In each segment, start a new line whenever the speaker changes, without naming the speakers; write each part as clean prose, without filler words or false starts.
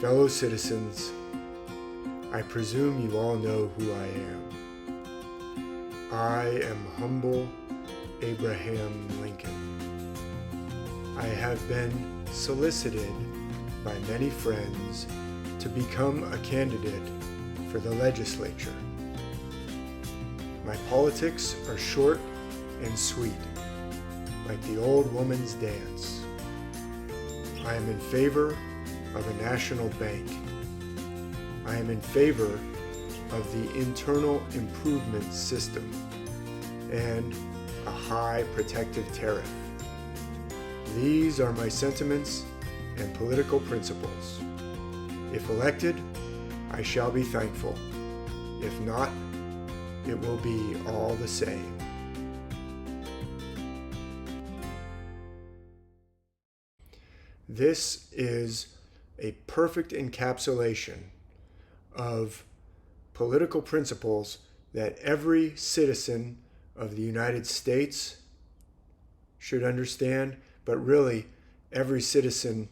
Fellow citizens, I presume you all know who I am. I am humble Abraham Lincoln. I have been solicited by many friends to become a candidate for the legislature. My politics are short and sweet, like the old woman's dance. I am in favor of a national bank. I am in favor of the internal improvement system and a high protective tariff. These are my sentiments and political principles. If elected, I shall be thankful. If not, it will be all the same. This is a perfect encapsulation of political principles that every citizen of the United States should understand, but really every citizen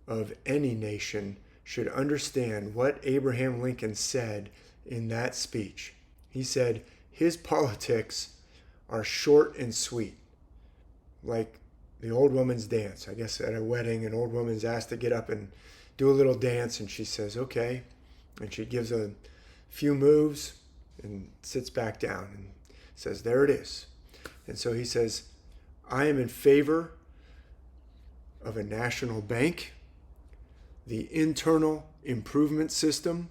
of any nation should understand what Abraham Lincoln said in that speech. He said his politics are short and sweet, like the old woman's dance. I guess at a wedding, an old woman's asked to get up and do a little dance, and she says, okay. And she gives a few moves and sits back down and says, there it is. And so he says, I am in favor of a national bank, the internal improvement system,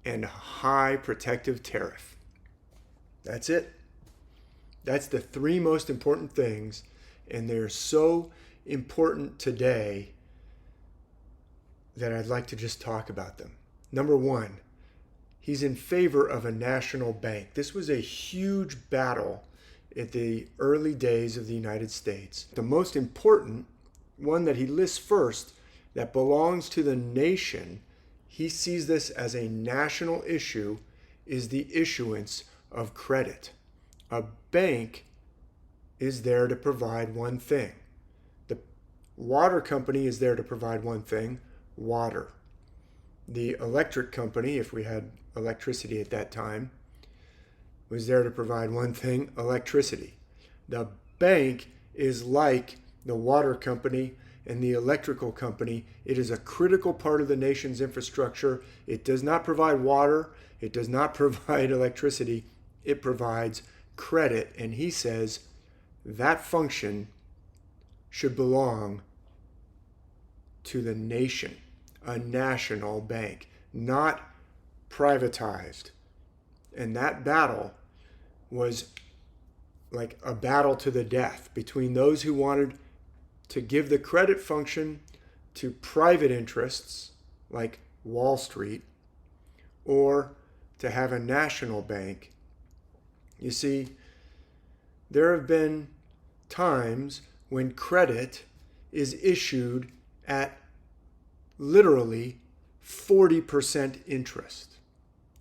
and a high protective tariff. That's it. That's the three most important things, and they're so important today that I'd like to just talk about them. Number one, he's in favor of a national bank. This was a huge battle at the early days of the United States. The most important one that he lists first, that belongs to the nation, he sees this as a national issue, is the issuance of credit. A bank is there to provide one thing. The water company is there to provide one thing, water. The electric company, if we had electricity at that time, was there to provide one thing, electricity. The bank is like the water company and the electrical company. It is a critical part of the nation's infrastructure. It does not provide water. It does not provide electricity. It provides credit. And he says that function should belong to the nation, a national bank, not privatized. And that battle was like a battle to the death between those who wanted to give the credit function to private interests like Wall Street, or to have a national bank. You see, there have been times when credit is issued at literally 40% interest.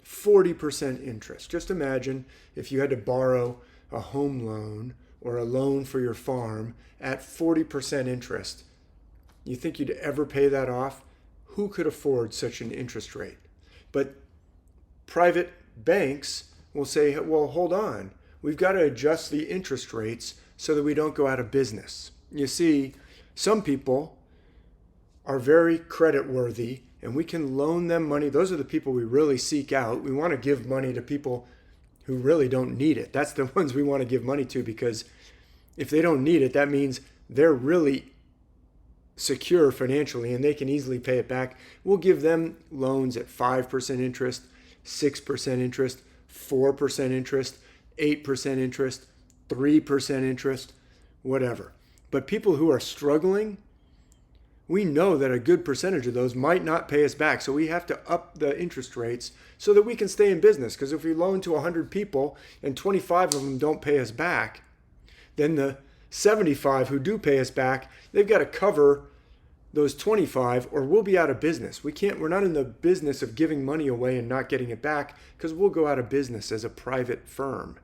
40% interest. Just imagine if you had to borrow a home loan or a loan for your farm at 40% interest. You think you'd ever pay that off? Who could afford such an interest rate? But private banks will say, well, hold on. We've got to adjust the interest rates so that we don't go out of business. You see, some people are very credit worthy and we can loan them money. Those are the people we really seek out. We want to give money to people who really don't need it. That's the ones we want to give money to, because if they don't need it, that means they're really secure financially and they can easily pay it back. We'll give them loans at 5% interest, 6% interest, 4% interest, 8% interest, 3% interest, whatever. But people who are struggling, we know that a good percentage of those might not pay us back. So we have to up the interest rates so that we can stay in business. Because if we loan to 100 people and 25 of them don't pay us back, then the 75 who do pay us back, they've got to cover those 25 or we'll be out of business. We're not in the business of giving money away and not getting it back, because we'll go out of business as a private firm.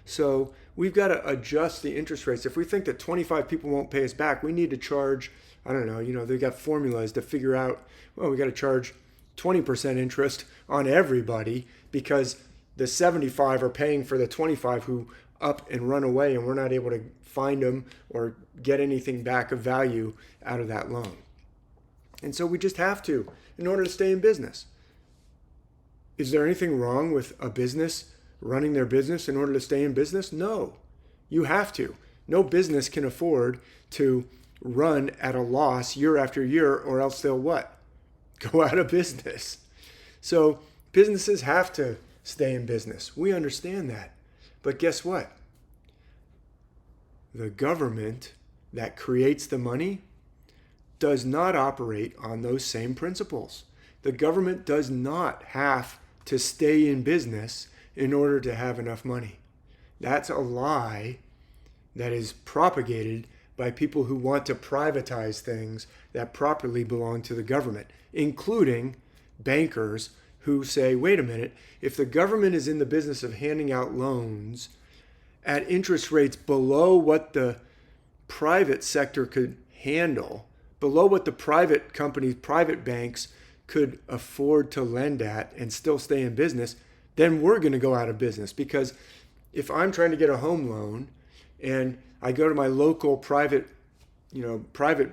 So we've got to adjust the interest rates. If we think that 25 people won't pay us back, we need to charge, I don't know, they've got formulas to figure out, well, we got to charge 20% interest on everybody because the 75 are paying for the 25 who up and run away, and we're not able to find them or get anything back of value out of that loan. And so we just have to, in order to stay in business. Is there anything wrong with a business running their business in order to stay in business? No, you have to. No business can afford to run at a loss year after year, or else they'll what? Go out of business. So businesses have to stay in business. We understand that. But guess what? The government that creates the money does not operate on those same principles. The government does not have to stay in business in order to have enough money. That's a lie that is propagated by people who want to privatize things that properly belong to the government, including bankers who say, wait a minute, if the government is in the business of handing out loans at interest rates below what the private sector could handle, below what the private companies, private banks could afford to lend at and still stay in business, then we're going to go out of business. Because if I'm trying to get a home loan and I go to my local private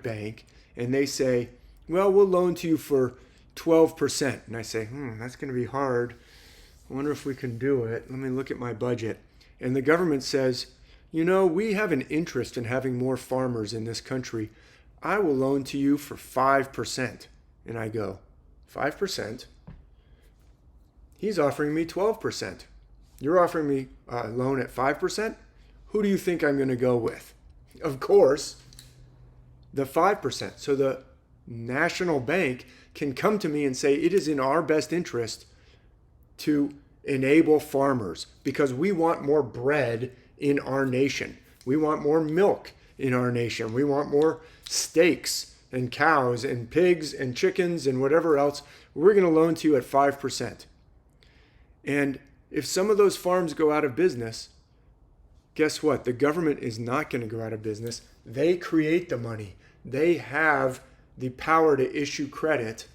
bank and they say, well, we'll loan to you for 12%. And I say, that's going to be hard. I wonder if we can do it. Let me look at my budget. And the government says, we have an interest in having more farmers in this country. I will loan to you for 5%. And I go, 5%? He's offering me 12%. You're offering me a loan at 5%? Who do you think I'm going to go with? Of course, the 5%. So the national bank can come to me and say, it is in our best interest to enable farmers because we want more bread in our nation. We want more milk in our nation. We want more steaks and cows and pigs and chickens and whatever else. We're going to loan to you at 5%. And if some of those farms go out of business, guess what? The government is not going to go out of business. They create the money. They have the power to issue credit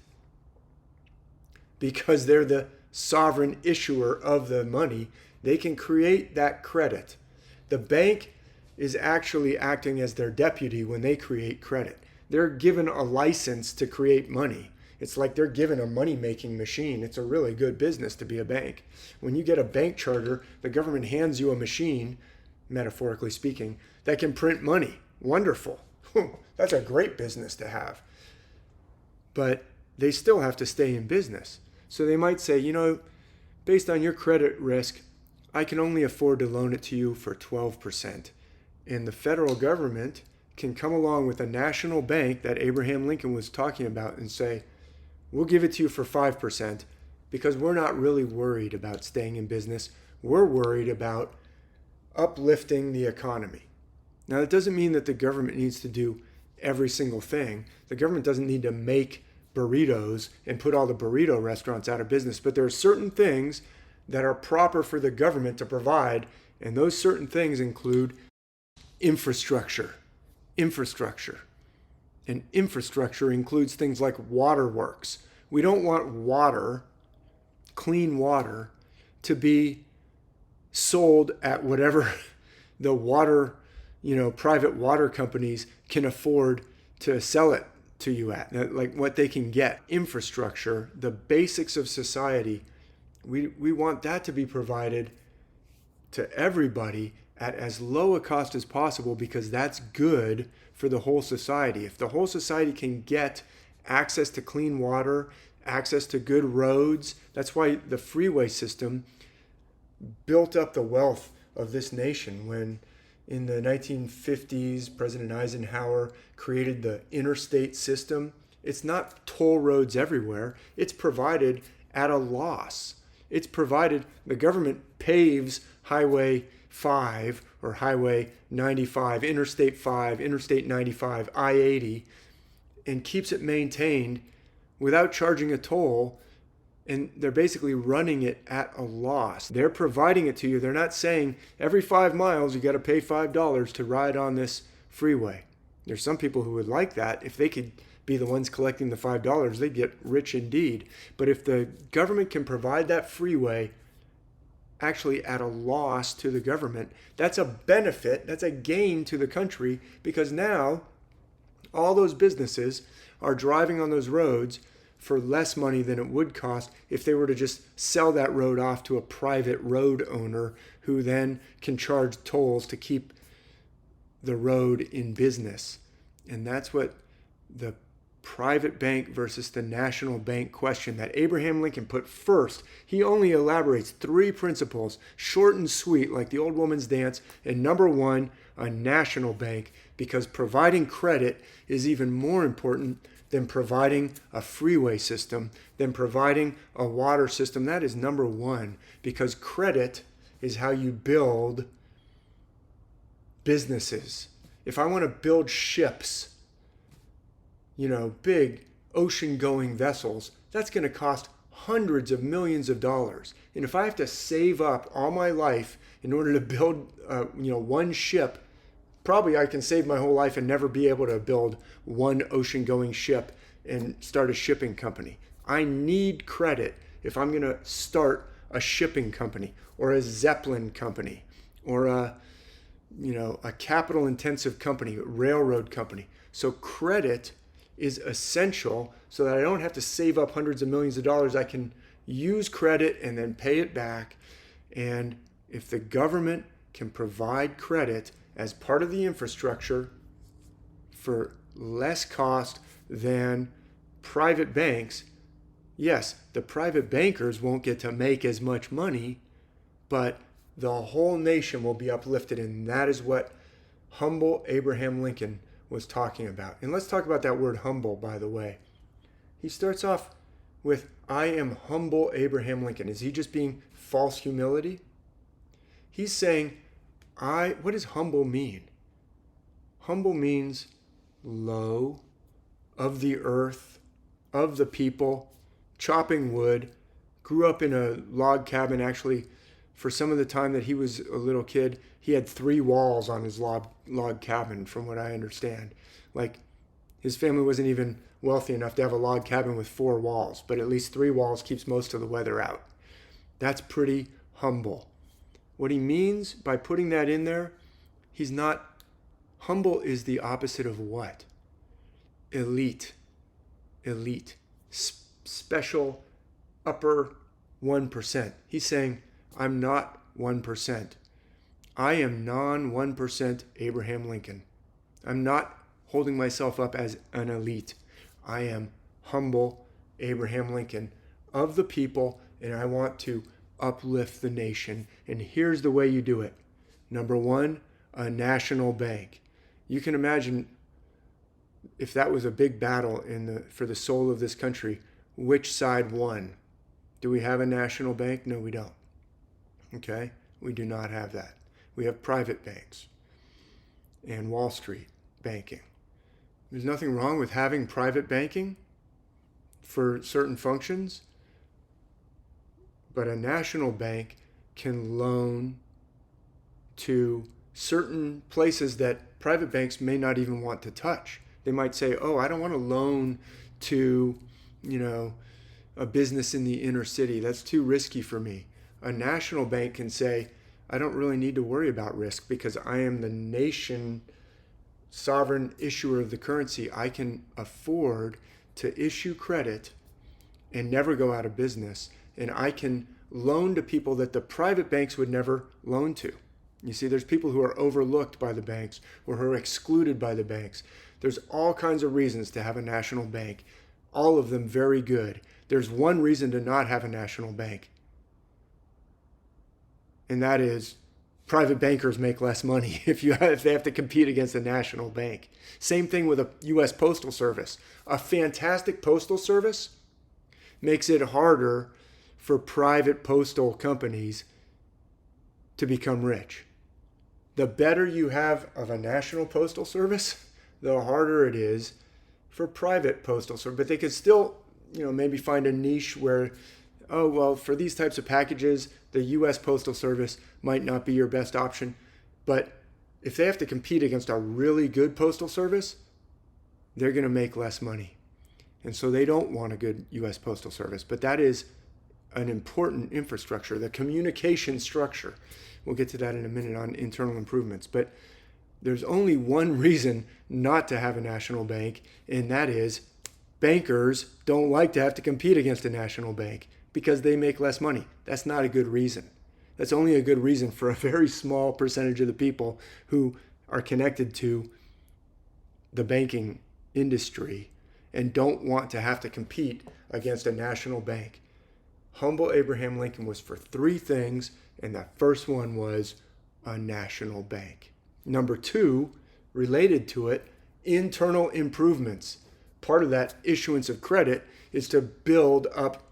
because they're the sovereign issuer of the money. They can create that credit. The bank is actually acting as their deputy when they create credit. They're given a license to create money. It's like they're given a money-making machine. It's a really good business to be a bank. When you get a bank charter, the government hands you a machine, metaphorically speaking, that can print money. Wonderful. That's a great business to have. But they still have to stay in business. So they might say, based on your credit risk, I can only afford to loan it to you for 12%. And the federal government can come along with a national bank that Abraham Lincoln was talking about and say, we'll give it to you for 5% because we're not really worried about staying in business. We're worried about uplifting the economy. Now, that doesn't mean that the government needs to do every single thing. The government doesn't need to make burritos and put all the burrito restaurants out of business, but there are certain things that are proper for the government to provide, and those certain things include infrastructure. And infrastructure includes things like waterworks. We don't want water, clean water, to be sold at whatever the water, private water companies can afford to sell it to you at, like what they can get. Infrastructure, the basics of society, we want that to be provided to everybody at as low a cost as possible because that's good for the whole society. If the whole society can get access to clean water, access to good roads, that's why the freeway system built up the wealth of this nation when in the 1950s, President Eisenhower created the interstate system. It's not toll roads everywhere. It's provided at a loss. It's provided, the government paves Highway 5 or Highway 95, Interstate 5, Interstate 95, I-80, and keeps it maintained without charging a toll And they're basically running it at a loss. They're providing it to you. They're not saying every 5 miles you got to pay $5 to ride on this freeway. There's some people who would like that. If they could be the ones collecting the $5, they'd get rich indeed. But if the government can provide that freeway actually at a loss to the government, that's a benefit, that's a gain to the country, because now all those businesses are driving on those roads for less money than it would cost if they were to just sell that road off to a private road owner who then can charge tolls to keep the road in business. And that's what the private bank versus the national bank question that Abraham Lincoln put first. He only elaborates 3 principles, short and sweet, like the old woman's dance. And number 1, a national bank, because providing credit is even more important than providing a freeway system, than providing a water system. That is number 1, because credit is how you build businesses. If I want to build ships, big ocean-going vessels, that's going to cost hundreds of millions of dollars. And if I have to save up all my life in order to build, one ship, probably I can save my whole life and never be able to build one ocean-going ship and start a shipping company. I need credit if I'm going to start a shipping company or a Zeppelin company or a capital-intensive company, a railroad company. So credit is essential so that I don't have to save up hundreds of millions of dollars. I can use credit and then pay it back. And if the government can provide credit as part of the infrastructure for less cost than private banks, yes, the private bankers won't get to make as much money, but the whole nation will be uplifted. And that is what humble Abraham Lincoln was talking about. And let's talk about that word humble, by the way. He starts off with, I am humble Abraham Lincoln. Is he just being false humility? He's saying, what does humble mean? Humble means low, of the earth, of the people, chopping wood, grew up in a log cabin. Actually, for some of the time that he was a little kid, he had 3 walls on his log cabin, from what I understand. Like, his family wasn't even wealthy enough to have a log cabin with 4 walls, but at least 3 walls keeps most of the weather out. That's pretty humble. What he means by putting that in there, he's not, humble is the opposite of what? Elite. Special, upper 1%. He's saying, I'm not 1%. I am non-1% Abraham Lincoln. I'm not holding myself up as an elite. I am humble Abraham Lincoln of the people, and I want to uplift the nation. And here's the way you do it. Number 1, a national bank. You can imagine if that was a big battle for the soul of this country, which side won? Do we have a national bank? No, we don't. Okay? We do not have that. We have private banks and Wall Street banking. There's nothing wrong with having private banking for certain functions, but a national bank can loan to certain places that private banks may not even want to touch. They might say, I don't want to loan to, a business in the inner city. That's too risky for me. A national bank can say, I don't really need to worry about risk because I am the nation sovereign issuer of the currency. I can afford to issue credit and never go out of business. And I can loan to people that the private banks would never loan to. You see, there's people who are overlooked by the banks or who are excluded by the banks. There's all kinds of reasons to have a national bank, all of them very good. There's one reason to not have a national bank, and that is private bankers make less money if they have to compete against a national bank. Same thing with a U.S. Postal Service. A fantastic postal service makes it harder for private postal companies to become rich. The better you have of a national postal service, the harder it is for private postal service. But they could still, maybe find a niche where oh, well, for these types of packages, the U.S. Postal Service might not be your best option. But if they have to compete against a really good postal service, they're going to make less money. And so they don't want a good U.S. Postal Service. But that is an important infrastructure, the communication structure. We'll get to that in a minute on internal improvements. But there's only one reason not to have a national bank, and that is bankers don't like to have to compete against a national bank because they make less money. That's not a good reason. That's only a good reason for a very small percentage of the people who are connected to the banking industry and don't want to have to compete against a national bank. Humble Abraham Lincoln was for three things, and the first one was a national bank. Number two, related to it, internal improvements. Part of that issuance of credit is to build up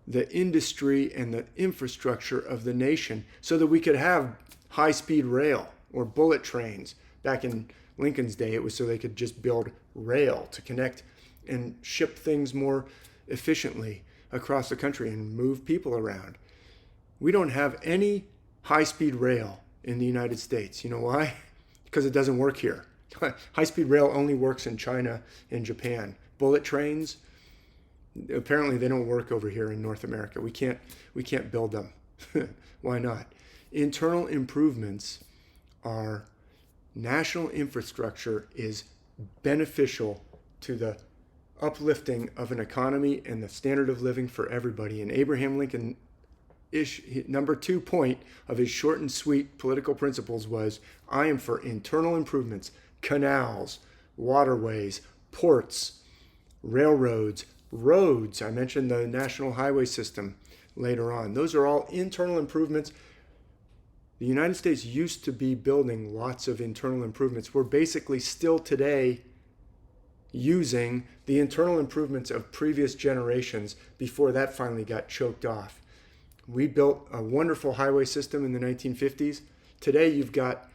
the industry and the infrastructure of the nation so that we could have high-speed rail or bullet trains. Back in Lincoln's day, it was so they could just build rail to connect and ship things more efficiently across the country and move people around. We don't have any high-speed rail in the United States. You know why? Because it doesn't work here. High-speed rail only works in China and Japan. Bullet trains, apparently they don't work over here in North America. We can't build them. Why not? Internal improvements are national infrastructure is beneficial to the uplifting of an economy and the standard of living for everybody. And Abraham Lincoln, number 2 point of his short and sweet political principles was, I am for internal improvements, canals, waterways, ports, railroads, roads. I mentioned the national highway system later on. Those are all internal improvements. The United States used to be building lots of internal improvements. We're basically still today using the internal improvements of previous generations before that finally got choked off. We built a wonderful highway system in the 1950s. Today you've got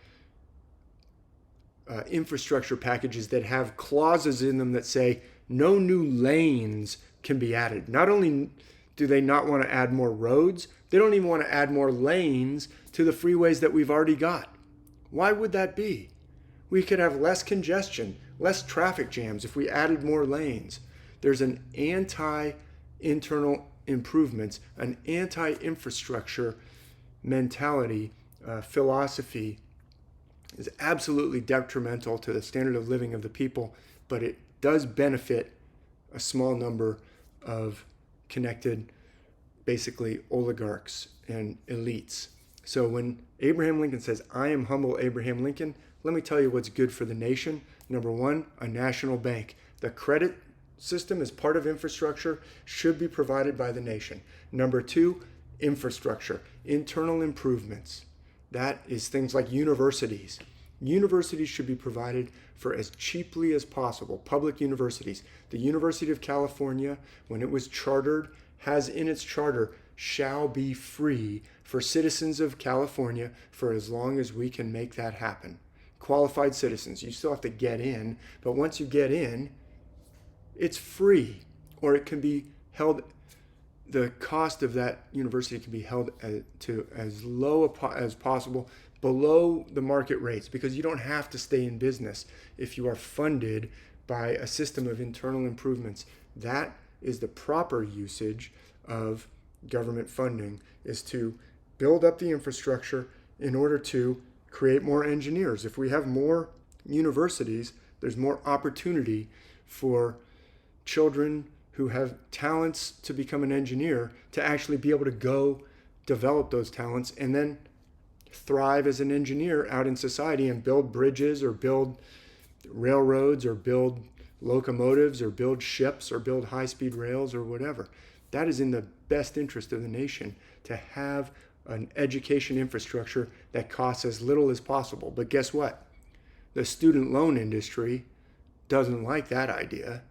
infrastructure packages that have clauses in them that say no new lanes can be added. Not only do they not want to add more roads, they don't even want to add more lanes to the freeways that we've already got. Why would that be? We could have less congestion, less traffic jams if we added more lanes. There's an anti-internal improvements, an anti-infrastructure mentality, philosophy is absolutely detrimental to the standard of living of the people, but it does benefit a small number of connected, basically oligarchs and elites. So when Abraham Lincoln says, I am humble Abraham Lincoln, let me tell you what's good for the nation. Number one, a national bank. The credit system as part of infrastructure should be provided by the nation. Number two, infrastructure, internal improvements. That is things like universities. Universities should be provided for as cheaply as possible. Public universities. The University of California, when it was chartered, has in its charter, shall be free for citizens of California for as long as we can make that happen. Qualified citizens. You still have to get in, but once you get in, it's free, or it can be held, the cost of that university can be held to as low as possible, below the market rates, because you don't have to stay in business if you are funded by a system of internal improvements. That is the proper usage of government funding, is to build up the infrastructure in order to create more engineers. If we have more universities, there's more opportunity for children who have talents to become an engineer to actually be able to go develop those talents and then thrive as an engineer out in society and build bridges or build railroads or build locomotives or build ships or build high-speed rails or whatever. That is in the best interest of the nation, to have an education infrastructure that costs as little as possible. But guess what? The student loan industry doesn't like that idea.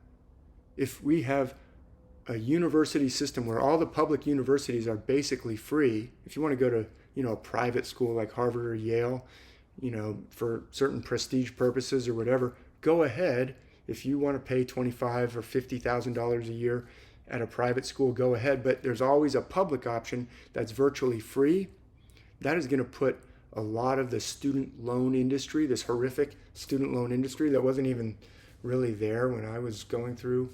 If we have a university system where all the public universities are basically free, if you want to go to, a private school like Harvard or Yale, for certain prestige purposes or whatever, go ahead. If you want to pay $25,000 or $50,000 a year at a private school, go ahead. But there's always a public option that's virtually free. That is going to put a lot of the student loan industry, this horrific student loan industry that wasn't even really there when I was going through.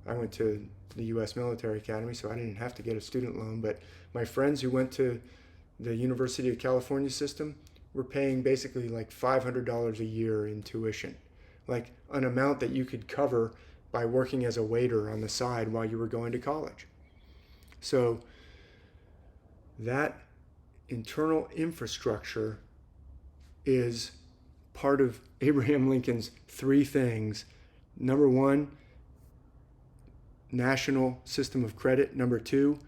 I went to the U.S. Military Academy, so I didn't have to get a student loan. But my friends who went to the University of California system were paying basically like $500 a year in tuition, like an amount that you could cover by working as a waiter on the side while you were going to college. So that internal infrastructure is part of Abraham Lincoln's three things. Number one, national system of credit. Number two,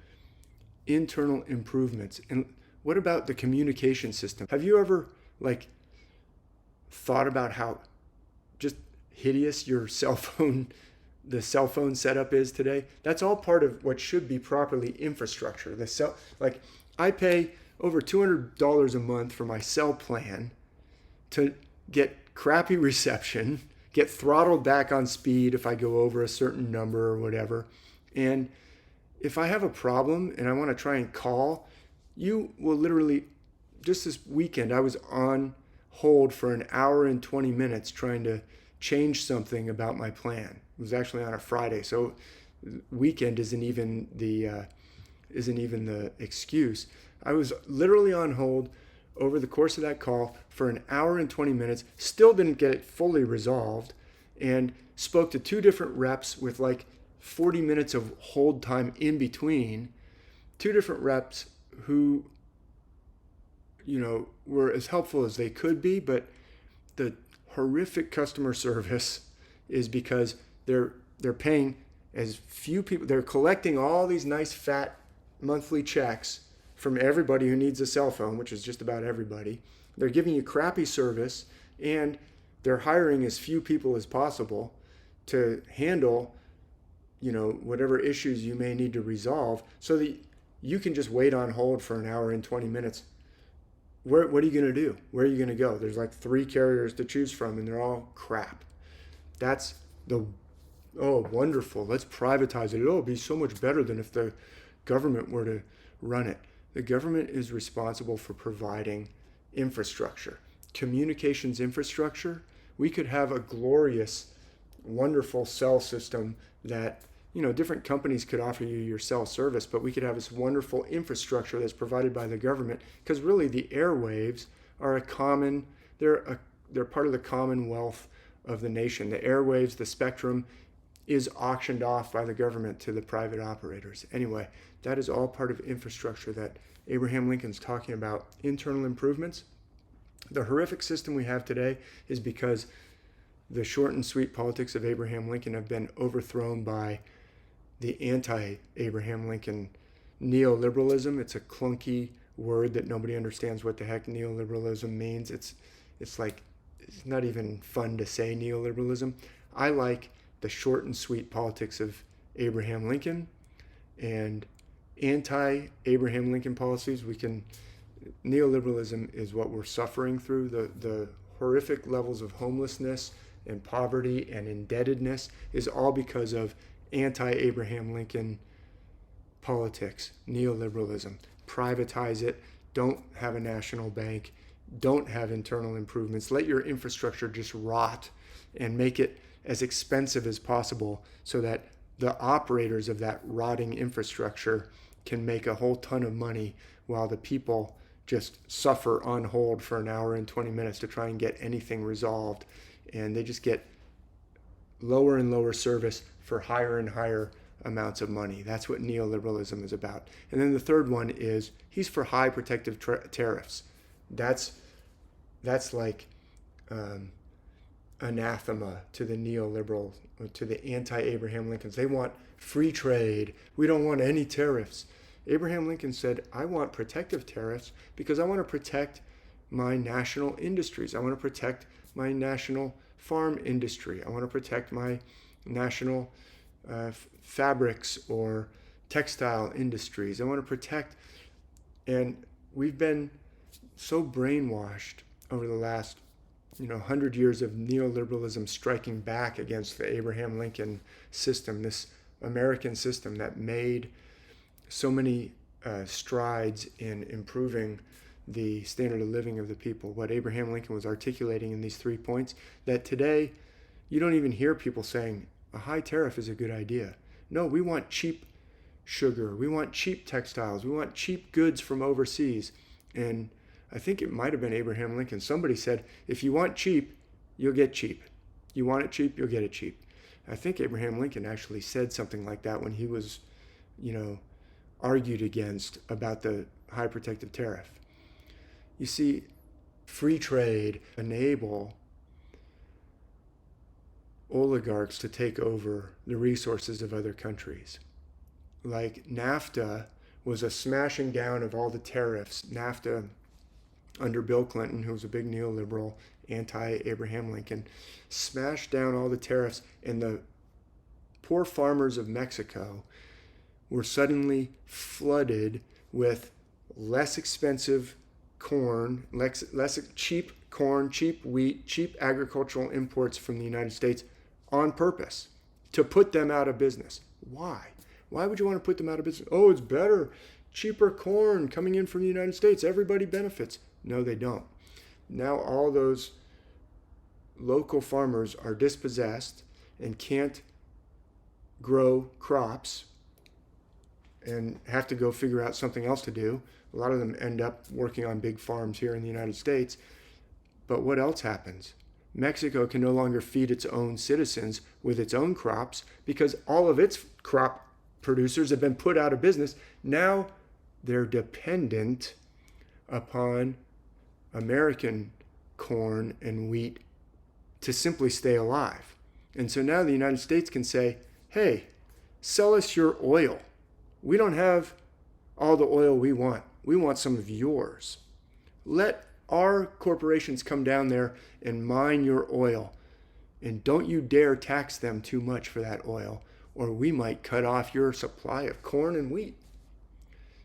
internal improvements. And what about the communication system? Have you ever thought about how just hideous your the cell phone setup is today? That's all part of what should be properly infrastructure. I pay over $200 a month for my cell plan to get crappy reception, get throttled back on speed if I go over a certain number or whatever. And if I have a problem and I want to try and call, you will literally, just this weekend, I was on hold for an hour and 20 minutes trying to change something about my plan. It was actually on a Friday, so weekend isn't even the excuse. I was literally on hold over the course of that call for an hour and 20 minutes, still didn't get it fully resolved, and spoke to two different reps with 40 minutes of hold time in between. Two different reps who, were as helpful as they could be, but the horrific customer service is because they're paying as few people. They're collecting all these nice fat monthly checks from everybody who needs a cell phone, which is just about everybody. They're giving you crappy service, and they're hiring as few people as possible to handle, whatever issues you may need to resolve, so that you can just wait on hold for an hour and 20 minutes. What are you going to do? Where are you going to go? There's 3 carriers to choose from, and they're all crap. That's wonderful. Let's privatize it. It'll be so much better than if the government were to run it. The government is responsible for providing infrastructure, communications infrastructure. We could have a glorious, wonderful cell system that, different companies could offer you your cell service, but we could have this wonderful infrastructure that's provided by the government, because really the airwaves are they're part of the commonwealth of the nation. The airwaves, the spectrum, is auctioned off by the government to the private operators. Anyway, that is all part of infrastructure that Abraham Lincoln's talking about. Internal improvements. The horrific system we have today is because the short and sweet politics of Abraham Lincoln have been overthrown by the anti-Abraham Lincoln neoliberalism. It's a clunky word that nobody understands what the heck neoliberalism means. It's not even fun to say neoliberalism. I like the short and sweet politics of Abraham Lincoln, and anti-Abraham Lincoln policies. Neoliberalism is what we're suffering through. The horrific levels of homelessness and poverty and indebtedness is all because of anti-Abraham Lincoln politics, neoliberalism. Privatize it, don't have a national bank, don't have internal improvements, let your infrastructure just rot, and make it as expensive as possible so that the operators of that rotting infrastructure can make a whole ton of money while the people just suffer on hold for an hour and 20 minutes to try and get anything resolved. And they just get lower and lower service for higher and higher amounts of money. That's what neoliberalism is about. And then the third one is he's for high protective tariffs. That's like anathema to the neoliberal, to the anti-Abraham Lincolns. They want free trade. We don't want any tariffs. Abraham Lincoln said, I want protective tariffs because I want to protect my national industries. I want to protect my national farm industry. I want to protect my national fabrics or textile industries. I want to protect, and we've been so brainwashed over the last 100 years of neoliberalism striking back against the Abraham Lincoln system, this American system that made so many strides in improving the standard of living of the people, what Abraham Lincoln was articulating in these 3 points, that today you don't even hear people saying a high tariff is a good idea. No, we want cheap sugar, we want cheap textiles, we want cheap goods from overseas. And I think it might have been Abraham Lincoln. Somebody said, if you want cheap, you'll get cheap. You want it cheap, you'll get it cheap. I think Abraham Lincoln actually said something like that when he was, argued against about the high protective tariff. You see, free trade enable oligarchs to take over the resources of other countries. Like NAFTA was a smashing down of all the tariffs. NAFTA, under Bill Clinton, who was a big neoliberal, anti-Abraham Lincoln, smashed down all the tariffs, and the poor farmers of Mexico were suddenly flooded with less expensive corn, less cheap corn, cheap wheat, cheap agricultural imports from the United States on purpose to put them out of business. Why? Why would you want to put them out of business? Oh, it's better. Cheaper corn coming in from the United States. Everybody benefits. No, they don't. Now all those local farmers are dispossessed and can't grow crops and have to go figure out something else to do. A lot of them end up working on big farms here in the United States. But what else happens? Mexico can no longer feed its own citizens with its own crops because all of its crop producers have been put out of business. Now they're dependent upon American corn and wheat to simply stay alive. And so now the United States can say, hey, sell us your oil. We don't have all the oil we want. We want some of yours. Let our corporations come down there and mine your oil. And don't you dare tax them too much for that oil, or we might cut off your supply of corn and wheat.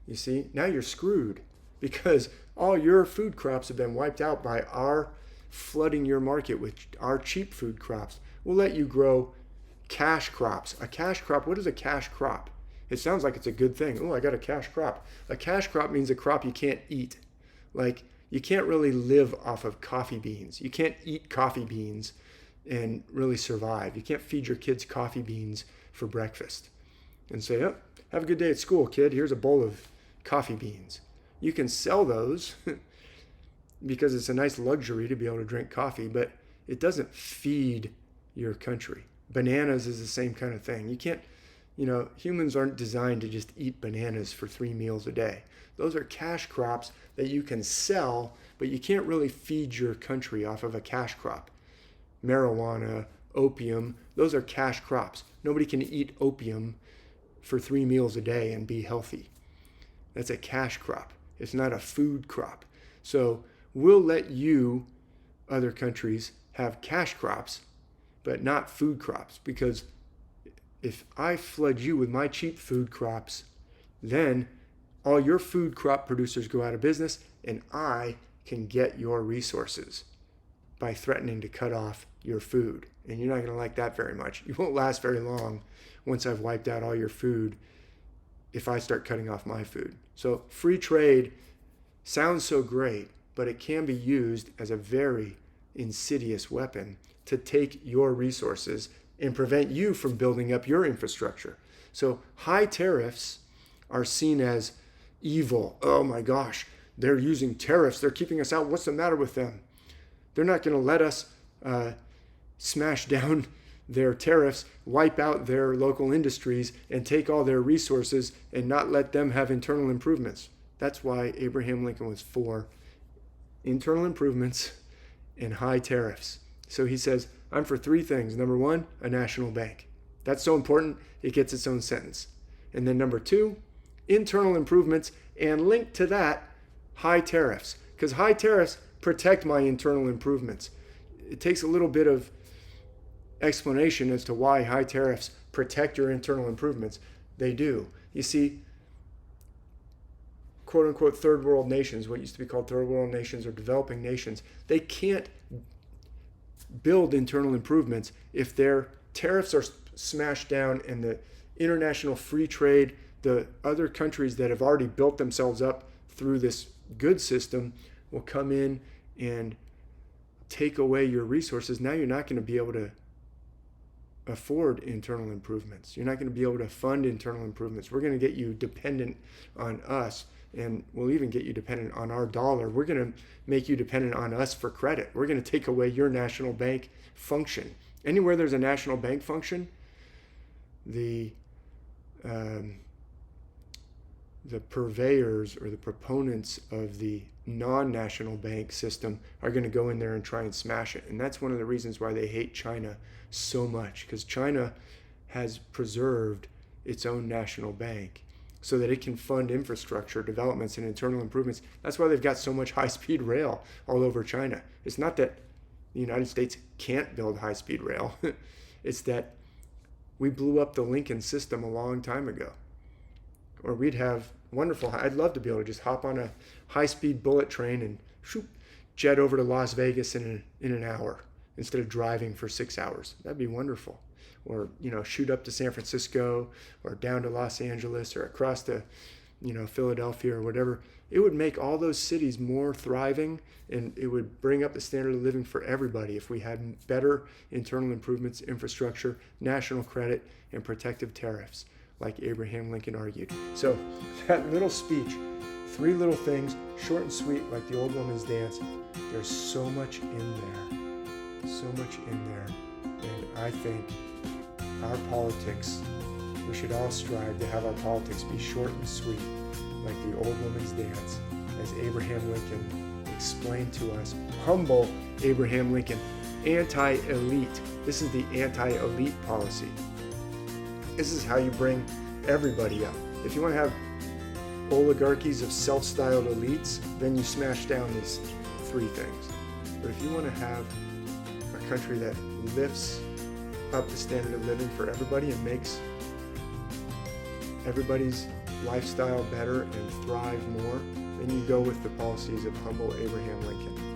You see, now you're screwed because all your food crops have been wiped out by our flooding your market with our cheap food crops. We'll let you grow cash crops. A cash crop, what is a cash crop? It sounds like it's a good thing. Oh, I got a cash crop. A cash crop means a crop you can't eat. Like, you can't really live off of coffee beans. You can't eat coffee beans and really survive. You can't feed your kids coffee beans for breakfast and say, oh, have a good day at school, kid. Here's a bowl of coffee beans. You can sell those because it's a nice luxury to be able to drink coffee, but it doesn't feed your country. Bananas is the same kind of thing. You can't, humans aren't designed to just eat bananas for 3 meals a day. Those are cash crops that you can sell, but you can't really feed your country off of a cash crop. Marijuana, opium, those are cash crops. Nobody can eat opium for 3 meals a day and be healthy. That's a cash crop. It's not a food crop. So we'll let you, other countries, have cash crops, but not food crops, because if I flood you with my cheap food crops, then all your food crop producers go out of business, and I can get your resources by threatening to cut off your food. And you're not going to like that very much. You won't last very long once I've wiped out all your food if I start cutting off my food. So free trade sounds so great, but it can be used as a very insidious weapon to take your resources and prevent you from building up your infrastructure. So high tariffs are seen as evil. Oh my gosh, they're using tariffs. They're keeping us out. What's the matter with them? They're not going to let us smash down their tariffs, wipe out their local industries, and take all their resources and not let them have internal improvements. That's why Abraham Lincoln was for internal improvements and high tariffs. So he says, I'm for 3 things. Number 1, a national bank. That's so important, it gets its own sentence. And then number 2, internal improvements, and linked to that, high tariffs. Because high tariffs protect my internal improvements. It takes a little bit of explanation as to why high tariffs protect your internal improvements. They do. You see, quote unquote third world nations, what used to be called third world nations or developing nations, they can't build internal improvements if their tariffs are smashed down and the international free trade, the other countries that have already built themselves up through this good system will come in and take away your resources. Now you're not going to be able to afford internal improvements. You're not going to be able to fund internal improvements. We're going to get you dependent on us, and we'll even get you dependent on our dollar. We're going to make you dependent on us for credit. We're going to take away your national bank function. Anywhere there's a national bank function, the purveyors or the proponents of the non-national bank system are going to go in there and try and smash it. And that's one of the reasons why they hate China so much, because China has preserved its own national bank so that it can fund infrastructure developments and internal improvements. That's why they've got so much high-speed rail all over China. It's not that the United States can't build high-speed rail. It's that we blew up the Lincoln system a long time ago. Or we'd have wonderful, I'd love to be able to just hop on a high-speed bullet train and shoot, jet over to Las Vegas in an hour instead of driving for 6 hours. That'd be wonderful. Or, shoot up to San Francisco or down to Los Angeles or across to, Philadelphia or whatever. It would make all those cities more thriving, and it would bring up the standard of living for everybody if we had better internal improvements, infrastructure, national credit, and protective tariffs, like Abraham Lincoln argued. So that little speech, 3 little things, short and sweet, like the old woman's dance, there's so much in there, so much in there. And I think our politics, we should all strive to have our politics be short and sweet, like the old woman's dance, as Abraham Lincoln explained to us. Humble Abraham Lincoln, anti-elite. This is the anti-elite policy. This is how you bring everybody up. If you want to have oligarchies of self-styled elites, then you smash down these 3 things. But if you want to have a country that lifts up the standard of living for everybody and makes everybody's lifestyle better and thrive more, then you go with the policies of humble Abraham Lincoln.